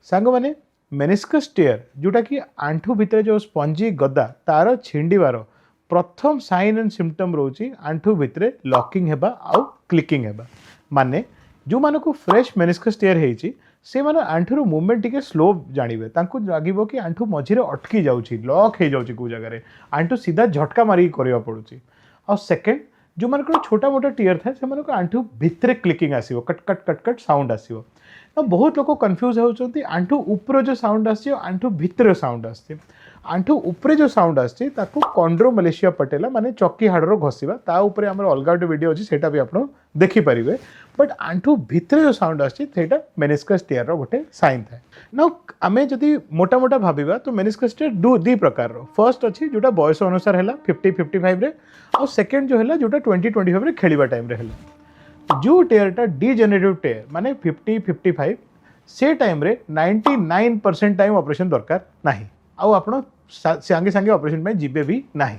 सांग मैंने मेनिस्कस टेयर जोटा कि आंठू भितर जो स्पंजी गदा तार छिंडिबार प्रथम साइन एंड सिम्पटम रोची आंठू भितर लॉकिंग हेबा आउ क्लिकिंग हेबा माने जो मानक फ्रेश मेनिस्कस टेयर होती से माने आंठूर मुवमेंट टिके स्लो जानवे लगे कि आंठू मझे अटकी जाऊँगी लॉक हो जाऊँगी कौ जगह आंठू सीधा झटका मारिक करवा पड़ुची आ सेकेंड जो मान छोटा मोटा टीयर थाए से आंठू भितर क्लिकिंग आसो cut cut cut cut sound आसो तो बहुत लोग कन्फ्यूज होती आंठू ऊपर जो साउंड आसी आंठू भितर साउंड आसती आंठू उपरे जो साउंड आसती कॉन्ड्रोमलेशिया पटेला माने चक्की हाड़र घसीबा ता उपरे हमर अलग गोटे वीडियो अच्छी सेटा भी आप देखिपारे बट आंठू भितर जो साउंड आसटा मेनिस्कस टेयर गोटे साइन थाए ना आम जदि मोटा मोटा भाविबा तो मेनिस्कस टेयर दी प्रकार फर्स्ट अच्छी जोटा बयस अनुसार है 50-55 रे और सेकेंड जो है जोटा 20-25 रे खेलिबा टाइम रे है जो टेयरटा डिजेनेरेटिव टेयर माने 50-55 से टाइम रे 99% टाइम ऑपरेशन दरकार नाही आउ आपण सांगे सांगे ऑपरेशन में जीवे भी नहीं।